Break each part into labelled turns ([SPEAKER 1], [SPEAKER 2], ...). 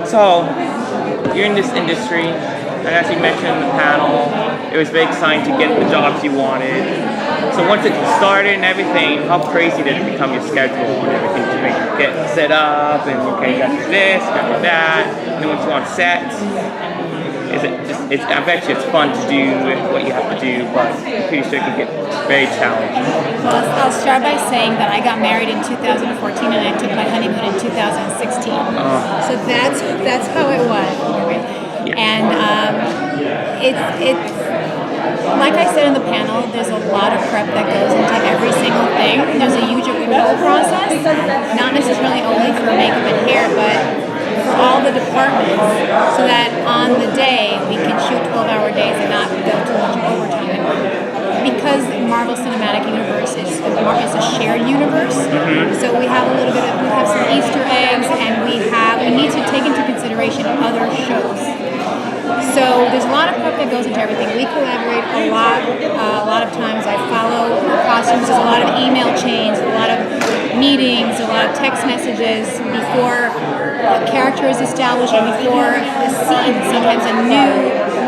[SPEAKER 1] So, you're in this industry, and as you mentioned in the panel, it was very exciting to get the jobs you wanted. So once it started and everything, how crazy did it become your schedule and everything to get set up and okay, you got to do this, you got to do that, and then once you're on set, I bet you it's fun to do what you have to do, but I'm pretty sure it can get very challenging.
[SPEAKER 2] Well, I'll start by saying that I got married in 2014 and I took my honeymoon in 2016. So that's how it was.
[SPEAKER 1] Yeah.
[SPEAKER 2] And it's like I said in the panel, there's a lot of prep that goes into every single thing. There's a huge approval process, not necessarily only for makeup and hair, but for all the departments, so that on the day we can shoot 12-hour days and not go too much overtime. Because Marvel Cinematic Universe is a shared universe, so we have some Easter eggs, and we need to take into consideration other shows. So there's a lot of prep that goes into everything. We collaborate a lot. A lot of times I follow her costumes. There's a lot of email chains, a lot of meetings, a lot of text messages before a character is established and before a scene, sometimes a new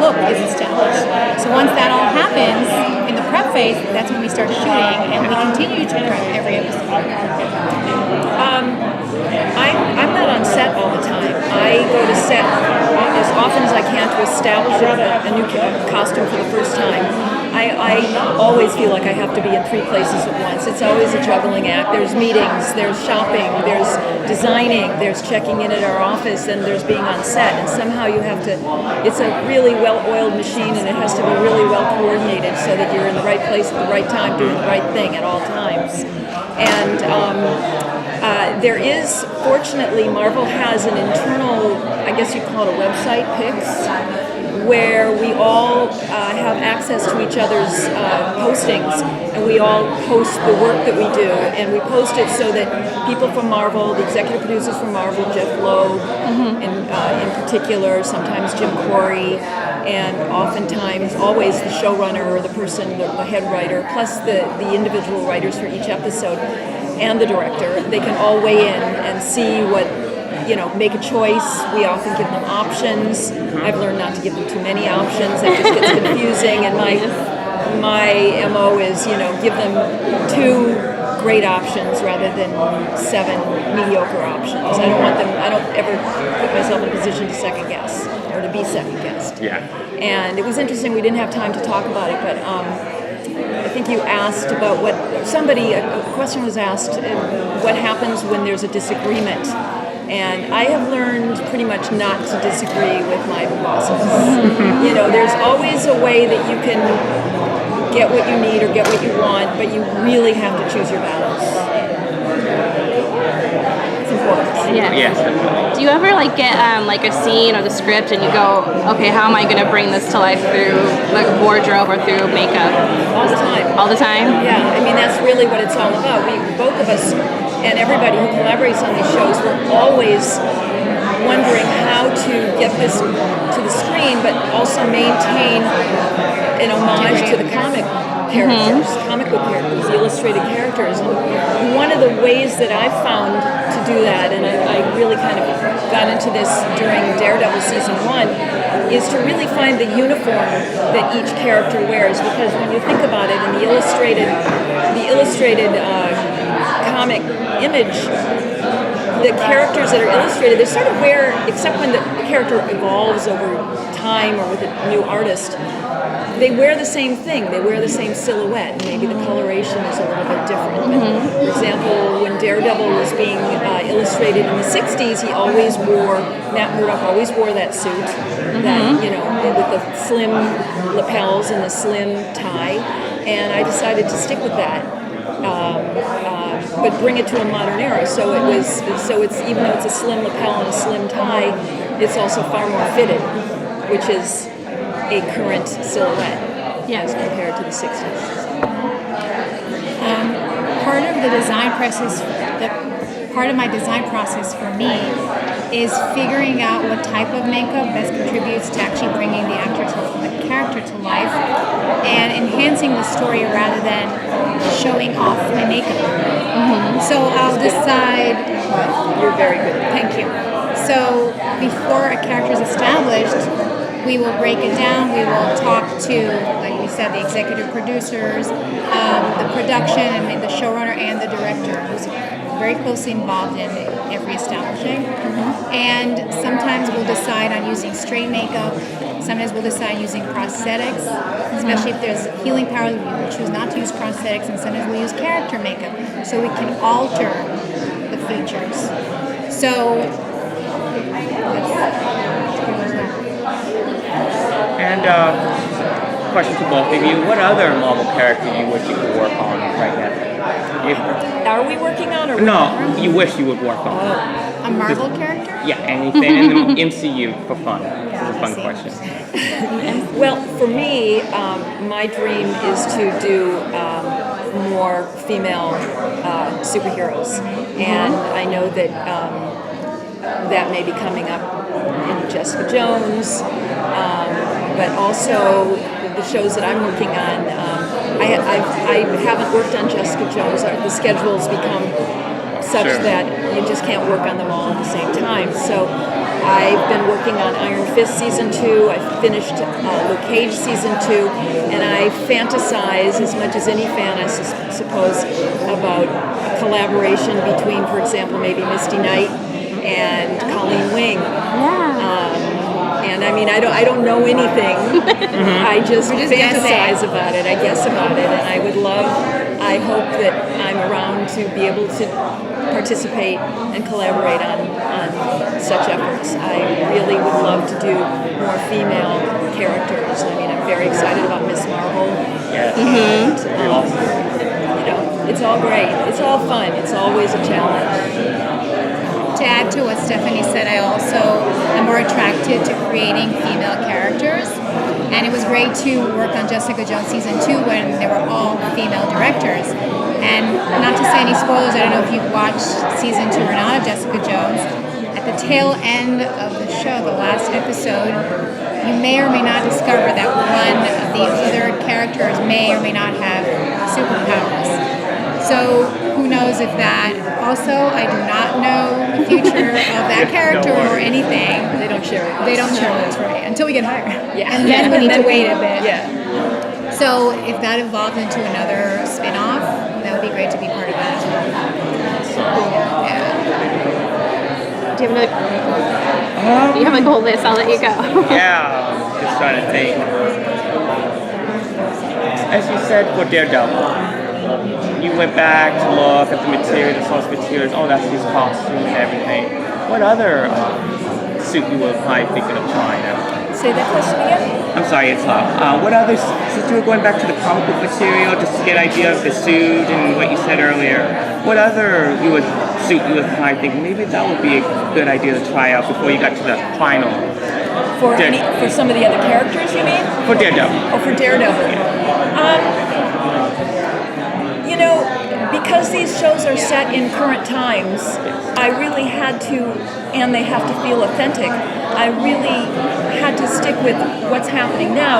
[SPEAKER 2] look is established. So once that all happens in the prep phase, that's when we start shooting, and we continue to prep every episode.
[SPEAKER 3] I'm not on set all the time. I go to set as often as I can to establish a new costume for the first time. I always feel like I have to be in 3 places at once. It's always a juggling act. There's meetings, there's shopping, there's designing, there's checking in at our office, and there's being on set. And somehow you have to, it's a really well-oiled machine, and it has to be really well coordinated so that you're in the right place at the right time, doing the right thing at all times. And there is, fortunately, Marvel has an internal, I guess you'd call it a website, Pix, where we all have access to each other's postings, and we all post the work that we do, and we post it so that people from Marvel, the executive producers from Marvel, Jeff Loeb in particular, sometimes Jim Corey, and oftentimes, always the showrunner or the person, the head writer, plus the individual writers for each episode, and the director, they can all weigh in and see what, make a choice. We often give them options. I've learned not to give them too many options. That just gets confusing. And my MO is, give them 2 great options rather than 7 mediocre options. I don't ever put myself in a position to second guess or to be second guessed.
[SPEAKER 1] Yeah.
[SPEAKER 3] And it was interesting. We didn't have time to talk about it, but I think you asked about a question was asked, what happens when there's a disagreement? And I have learned pretty much not to disagree with my bosses. There's always a way that you can get what you need or get what you want, but you really have to choose your battles. It's important.
[SPEAKER 4] Yeah.
[SPEAKER 1] Yes, definitely.
[SPEAKER 4] Do you ever get a scene or the script and you go, okay, how am I going to bring this to life through wardrobe or through makeup?
[SPEAKER 3] All the time.
[SPEAKER 4] All the time?
[SPEAKER 3] Yeah, that's really what it's all about. Both of us and everybody who collaborates on these shows, we're always wondering how to get this to the screen, but also maintain an homage to the comic characters, comic book characters, the illustrated characters. And one of the ways that I've found to do that, and I really kind of got into this during Daredevil season 1, is to really find the uniform that each character wears. Because when you think about it, in the illustrated comic image, the characters that are illustrated, they sort of wear, except when the character evolves over time or with a new artist, they wear the same thing. They wear the same silhouette. Maybe the coloration is a little bit different. But for example, when Daredevil was being illustrated in the 60s, Matt Murdock always wore that suit, that, with the slim lapels and the slim tie. And I decided to stick with that. But bring it to a modern era. So it's even though it's a slim lapel and a slim tie, it's also far more fitted, which is a current silhouette as compared to the 60s.
[SPEAKER 2] Part of my design process for me is figuring out what type of makeup best contributes to actually bringing the character to life and enhancing the story rather than showing off my makeup. So I'll decide.
[SPEAKER 3] You're very good.
[SPEAKER 2] Thank you. So before a character is established, we will break it down. We will talk to, like we said, the executive producers, the production, and the showrunner and the director, who's very closely involved in every establishing. And sometimes we'll decide on using straight makeup. Sometimes we'll decide using prosthetics, especially if there's healing powers. We will choose not to use prosthetics, and sometimes we'll use character makeup so we can alter the features. So
[SPEAKER 1] And question to both of you: what other Marvel character you wish you could work on right now?
[SPEAKER 3] Are we working on or
[SPEAKER 1] No, you wish you would work on.
[SPEAKER 2] a Marvel character?
[SPEAKER 1] Yeah, anything in the MCU for fun. It's a fun question.
[SPEAKER 3] Well, for me, my dream is to do more female superheroes, and I know that that may be coming up in Jessica Jones, but also the shows that I'm working on. I haven't worked on Jessica Jones. The schedules become such that you just can't work on them all at the same time. So I've been working on Iron Fist season 2. I finished Luke Cage season 2, and I fantasize as much as any fan, I suppose, about a collaboration between, for example, maybe Misty Knight and Colleen Wing. And I mean, I don't know anything. I just fantasize about it. I guess about it, and I would love. I hope that I'm around to be able to participate and collaborate on such efforts. I really would love to do more female characters. I mean, I'm very excited about Miss Marvel.
[SPEAKER 1] Yes.
[SPEAKER 3] And, you know, it's all great. It's all fun. It's always a challenge.
[SPEAKER 2] To add to what Stephanie said, I also am more attracted to creating female characters. And it was great to work on Jessica Jones season 2 when they were all female directors. And not to say any spoilers, I don't know if you've watched season 2 or not of Jessica Jones. At the tail end of the show, the last episode, you may or may not discover that one of the other characters may or may not have superpowers. So who knows if that. Also, I do not know the future of that character or anything.
[SPEAKER 3] They don't share it.
[SPEAKER 2] They don't share it, right? Until we get hired.
[SPEAKER 3] Yeah.
[SPEAKER 2] And then we need to wait a bit.
[SPEAKER 3] Yeah.
[SPEAKER 2] So if that evolved into another spin-off, that would be great to be part of that. Yeah.
[SPEAKER 4] Do you have a goal list? I'll let you go.
[SPEAKER 1] Yeah, just trying to think. As you said for Daredevil, you went back to look at the material, the source materials. Oh, that's his costume and everything. What other suit you were probably thinking of trying out?
[SPEAKER 3] Say that question again?
[SPEAKER 1] I'm sorry, it's loud. What other, since you were going back to the comic book material just to get an idea of the suit and what you said earlier, what other suit you were probably thinking maybe that would be a good idea to try out before you got to the final?
[SPEAKER 3] For some of the other characters, you mean?
[SPEAKER 1] For Daredevil.
[SPEAKER 3] Oh, for Daredevil. You know, because these shows are set in current times, I really had to, and they have to feel authentic, I really had to stick with what's happening now.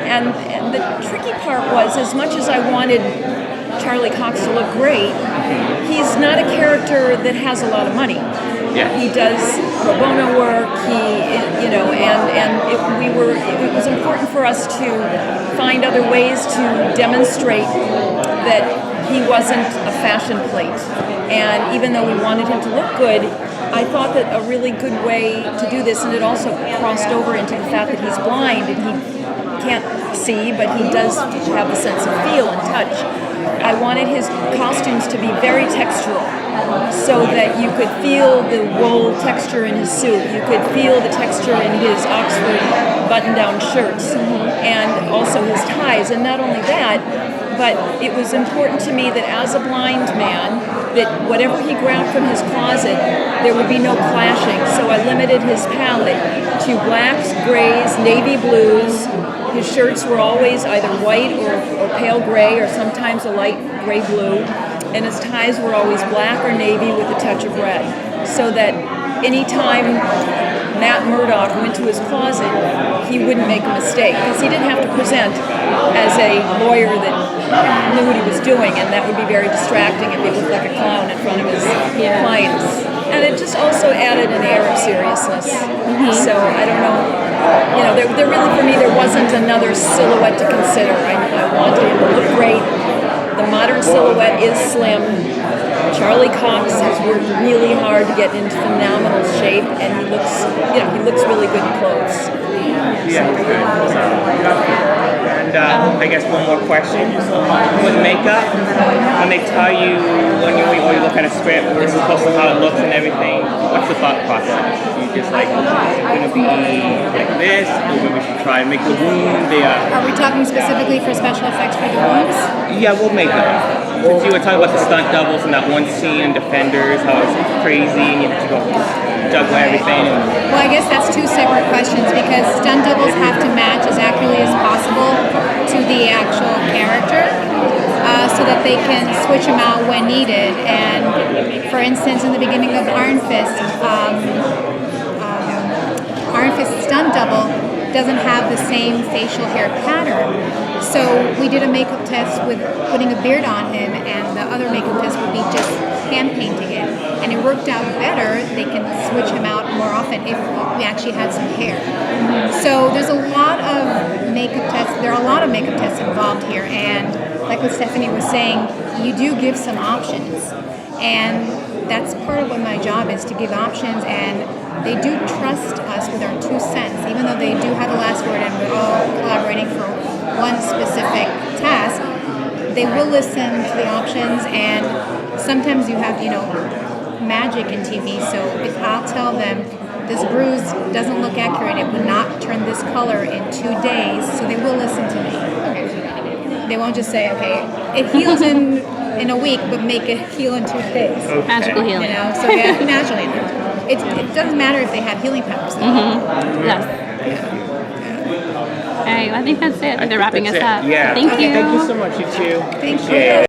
[SPEAKER 3] And the tricky part was, as much as I wanted Charlie Cox to look great, he's not a character that has a lot of money.
[SPEAKER 1] Yeah.
[SPEAKER 3] He does pro bono work. It was important for us to find other ways to demonstrate that he wasn't a fashion plate. And even though we wanted him to look good, I thought that a really good way to do this, and it also crossed over into the fact that he's blind and he can't see, but he does have the sense of feel and touch. I wanted his costumes to be very textural, so that you could feel the wool texture in his suit, you could feel the texture in his Oxford button-down shirts, and also his ties. And not only that, but it was important to me that as a blind man, that whatever he grabbed from his closet, there would be no clashing. So I limited his palette to blacks, grays, navy blues. His shirts were always either white or pale gray, or sometimes a light gray blue. And his ties were always black or navy with a touch of red. So that anytime Matt Murdock went to his closet, he wouldn't make a mistake, because he didn't have to present as a lawyer that knew what he was doing, and that would be very distracting if he looked like a clown in front of his clients. and it just also added an air of seriousness. So I don't know, you know, there really, for me, there wasn't another silhouette to consider. I wanted him to look great. The modern silhouette is slim. Charlie Cox has worked really hard to get into phenomenal shape, and he looks, you know, he looks really good in clothes.
[SPEAKER 1] Yeah, good. And I guess one more question. With makeup, when they tell you, when you look at a script, this is supposed to how it looks and everything, what's the thought process? You just like, is it going to be like this? Or maybe we should try and make the wound?
[SPEAKER 2] Are we talking specifically for special effects for the wounds?
[SPEAKER 1] Yeah, we'll make them. Since you were talking about the stunt doubles in that one scene in Defenders, how it's crazy and you have to go juggle everything.
[SPEAKER 2] Well, I guess that's two separate questions because stunt doubles have to match as accurately as possible to the actual character so that they can switch them out when needed. And for instance, in the beginning of Iron Fist, Iron Fist stunt double doesn't have the same facial hair pattern. So we did a makeup test with putting a beard on him, and the other makeup test would be just hand painting it. And it worked out better. They can switch him out more often if we actually had some hair. So there's a lot of makeup tests. There are a lot of makeup tests involved here. And like what Stephanie was saying, you do give some options. And that's part of what my job is, to give options, and they do trust us with our 2 cents, even though they do have the last word and we're all collaborating for one specific task. They will listen to the options, and sometimes you have, you know, magic in TV. So if I'll tell them this bruise doesn't look accurate, it would not turn this color in 2 days, so they will listen to me. They won't just say, okay, it heals in a week, but make it heal in 2 days.
[SPEAKER 1] Okay.
[SPEAKER 4] Magical healing.
[SPEAKER 2] You know, so yeah, naturally. It doesn't matter if they have healing powers.
[SPEAKER 4] Yes. All right, well, I think that's it. I think they're wrapping us up.
[SPEAKER 1] Yeah.
[SPEAKER 4] Thank you.
[SPEAKER 1] Thank you so much, you two.
[SPEAKER 2] Thank
[SPEAKER 1] Appreciate it.